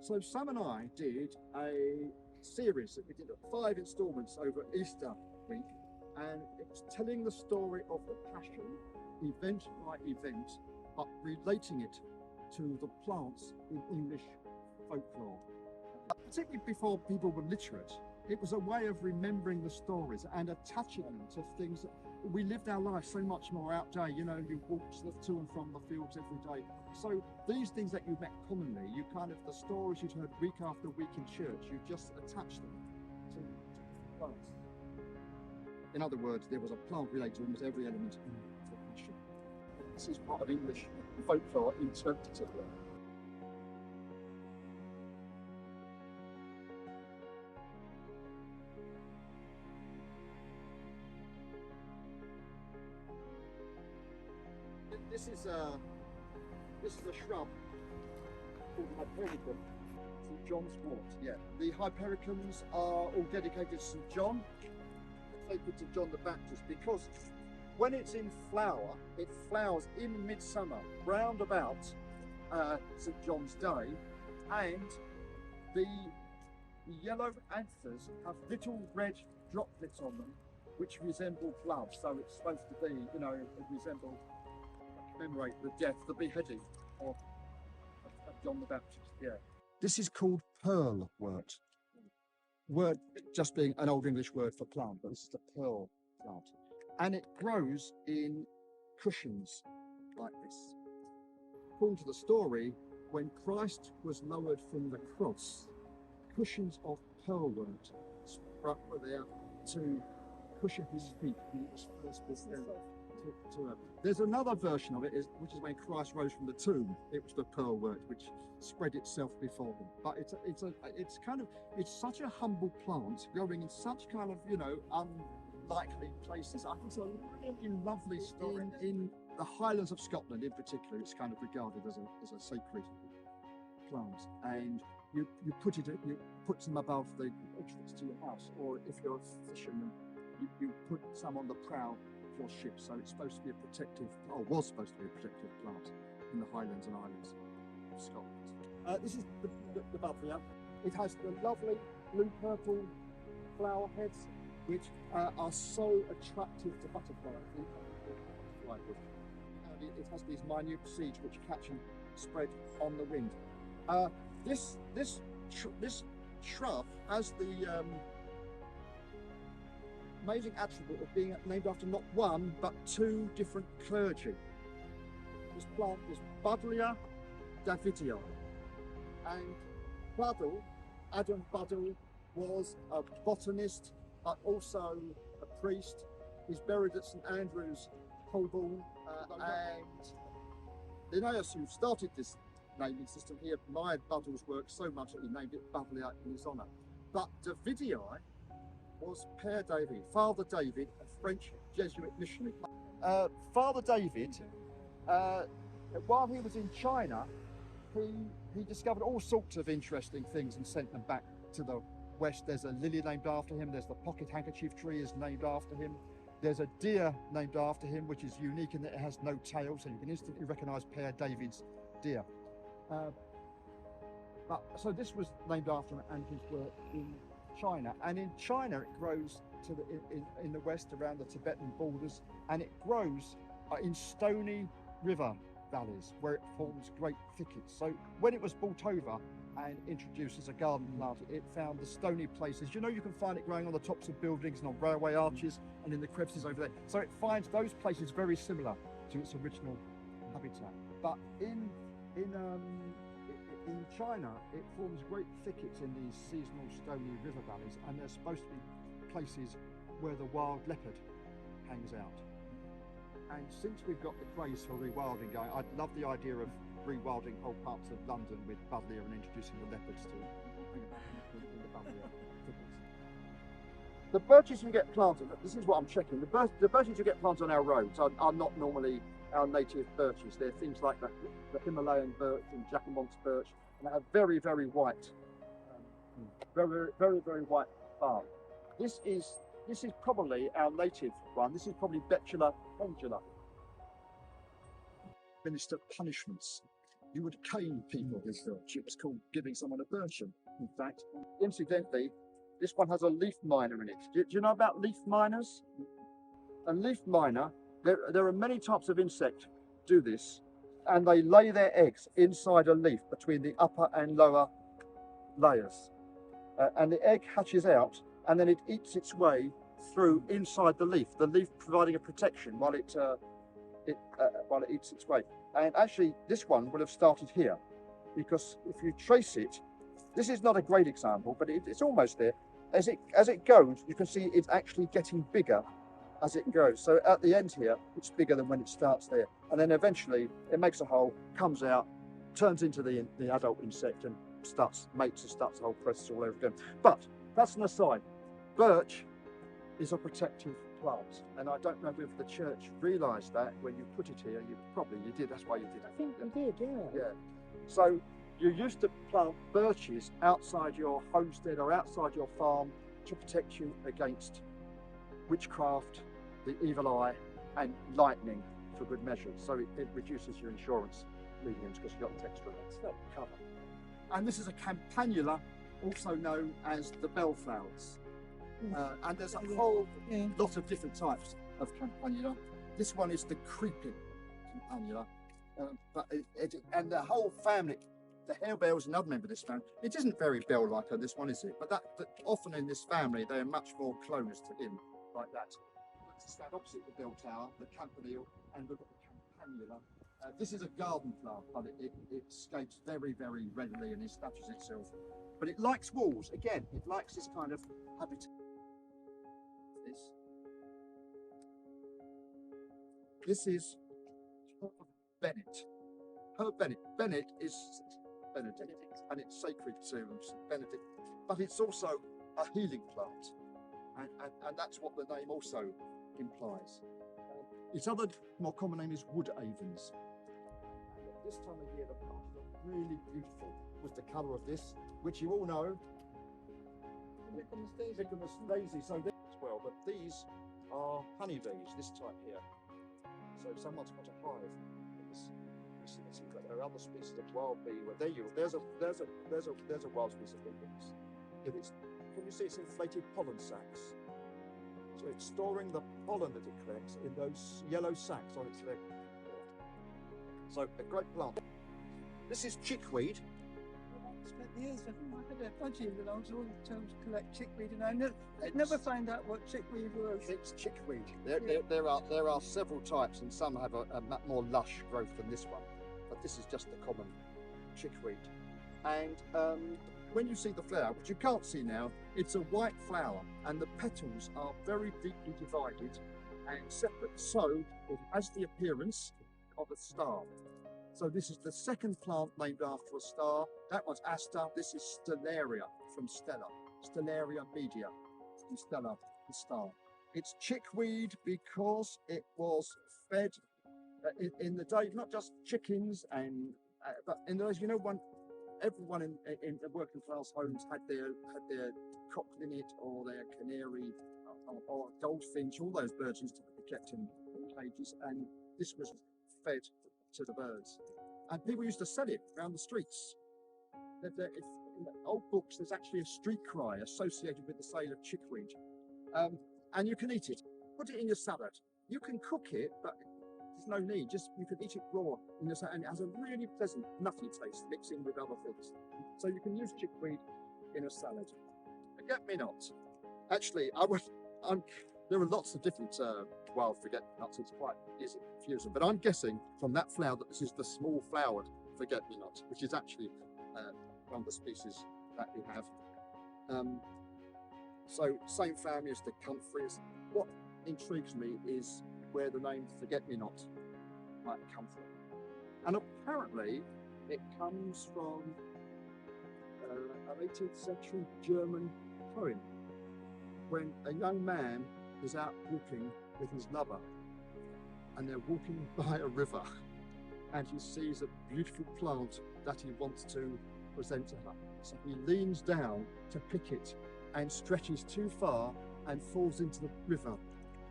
So Sam and I did a series that we did 5 installments over Easter week, and it was telling the story of the Passion, event by event, but relating it to the plants in English folklore. Particularly before people were literate, it was a way of remembering the stories and attaching them to things that we lived our life so much more out day. You know, you walked to and from the fields every day. So these things that you met commonly, you kind of, the stories you'd heard week after week in church, you just attach them to plants. In other words, there was a plant related to almost every element in the Passion. This is part of English folklore interpretively. This is a shrub called Hypericum, St. John's wort. Yeah, the Hypericums are all dedicated to St. John, sacred to John the Baptist, because when it's in flower, it flowers in midsummer, round about St. John's Day, and the yellow anthers have little red droplets on them, which resemble blood. So it's supposed to be, you know, it resemble, commemorate the death, the beheading of John the Baptist. Yeah. This is called pearl wort. Wort just being an old English word for plant, but this is the pearl plant. And it grows in cushions like this. According to the story, when Christ was lowered from the cross, cushions of pearl wort were there to cushion his feet when he was first presented to heaven. There's another version of it, which is when Christ rose from the tomb. It was the pearl wort which spread itself before him. But it's such a humble plant, growing in such kind of, you know, unlikely places. I think it's a really lovely story. In the Highlands of Scotland, in particular, it's kind of regarded as a sacred plant, and you put them above the entrance to your house, or if you're a fisherman, you put some on the prow of your ship. So it's supposed to be a protective, or was supposed to be a protective plant in the Highlands and Islands of Scotland. This is the Bubblia. It has the lovely blue-purple flower heads, which are so attractive to butterflies. It has these minute seeds which catch and spread on the wind. This shrub has the amazing attribute of being named after not one but 2 different clergy. This plant was Buddleia Davidii, and Adam Buddle was a botanist but also a priest. He's buried at St Andrew's, Holborn, and Linnaeus, who started this naming system, he admired Buddle's work so much that he named it Buddleia in his honour. But Davidii was Père David, Father David, a French Jesuit missionary. Father David, while he was in China, he discovered all sorts of interesting things and sent them back to the West. There's a lily named after him, there's the pocket handkerchief tree is named after him, there's a deer named after him, which is unique in that it has no tail, so you can instantly recognise Père David's deer. So this was named after him and his work in China. And in China it grows in the west around the Tibetan borders, and it grows in stony river valleys where it forms great thickets. So when it was brought over and introduced as a garden plant, it found the stony places. You know, you can find it growing on the tops of buildings and on railway arches and in the crevices over there. So it finds those places very similar to its original habitat. But in China, it forms great thickets in these seasonal stony river valleys, and there's supposed to be places where the wild leopard hangs out. And since we've got the craze for rewilding going, I'd love the idea of rewilding whole parts of London with Buddleia and introducing the leopards to hang about in the Buddleia thickets. The birches you get planted, this is what I'm checking, the birches you get planted on our roads are not normally our native birches. They're things like the Himalayan birch and Jacquemont's birch, and they have very, very white, very white bark. This is probably our native one. This is probably Betula pendula. Administer punishments you would cane people with birch. It was called giving someone a birchen, in fact. Incidentally, this one has a leaf miner in it. Do you know about leaf miners? A leaf miner, there are many types of insect do this, and they lay their eggs inside a leaf between the upper and lower layers. And the egg hatches out, and then it eats its way through inside the leaf providing a protection while it eats its way. And actually, this one will have started here, because if you trace it, this is not a great example, but it's almost there. As it goes, you can see it's actually getting bigger as it goes. So at the end here, it's bigger than when it starts there. And then eventually it makes a hole, comes out, turns into the adult insect and starts the whole process all over again. But that's an aside. Birch is a protective plant. And I don't know if the church realised that when you put it here. You did, that's why you did it. I think we did, yeah. Yeah. So you used to plant birches outside your homestead or outside your farm to protect you against witchcraft, the evil eye, and lightning for good measure. So it reduces your insurance premiums because you've got the extra cover. And this is a campanula, also known as the bellflowers. And there's a whole lot of different types of campanula. This one is the creeping campanula, and the whole family. The harebell is another member of this family. It isn't very bell-like on this one, is it? But often in this family, they are much more close to him, like that. Let's stand opposite the bell tower, the campanile, and look at the campanula. This is a garden plant, but it escapes very, very readily and establishes itself. But it likes walls. Again, it likes this kind of habitat. This is Herb Bennet. Herb Bennet. Bennet is Benedict, and it's sacred to St. Benedict, but it's also a healing plant, and that's what the name also implies. Its other more common name is wood avens. This time of year, the plants look really beautiful with the colour of this, which you all know. Michaelmas daisy. So this as well, but these are honeybees. This type here. So if someone's got a hive, there are other species of wild bee. Well, there's a wild species of bee. Can you see its inflated pollen sacs? So it's storing the pollen that it collects in those yellow sacs on its leg. So a great plant. This is chickweed. I spent years I had a budgie when I was all told to collect chickweed, and I never found out what chickweed was. It's chickweed. There are several types, and some have a more lush growth than this one. But this is just the common chickweed. And when you see the flower, which you can't see now, it's a white flower, and the petals are very deeply divided and separate. So it has the appearance of a star. So this is the second plant named after a star. That one's Aster. This is Stellaria from Stella. Stellaria media from Stella, the star. It's chickweed because it was fed in the day, not just chickens, but in those, everyone in the working class homes had their cock linnet or their canary or goldfinch. All those birds used to be kept in cages, and this was fed to the birds. And people used to sell it around the streets. In the old books, there's actually a street cry associated with the sale of chickweed, and you can eat it. Put it in your salad. You can cook it, but there's no need, you can eat it raw, and it has a really pleasant nutty taste mixing with other things. So you can use chickweed in a salad. Forget-me-not. Actually, there are lots of different wild forget-me-nots. It's quite easy to confuse them, but I'm guessing from that flower that this is the small flowered forget-me-not, which is actually one of the species that we have. So same family as the comfreys. What intrigues me is where the name forget-me-not might come from. And apparently it comes from an 18th century German poem when a young man is out walking with his lover, and they're walking by a river, and he sees a beautiful plant that he wants to present to her. So he leans down to pick it and stretches too far and falls into the river,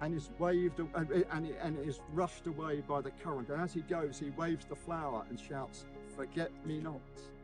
and is waved and is rushed away by the current. And as he goes, he waves the flower and shouts forget-me-nots.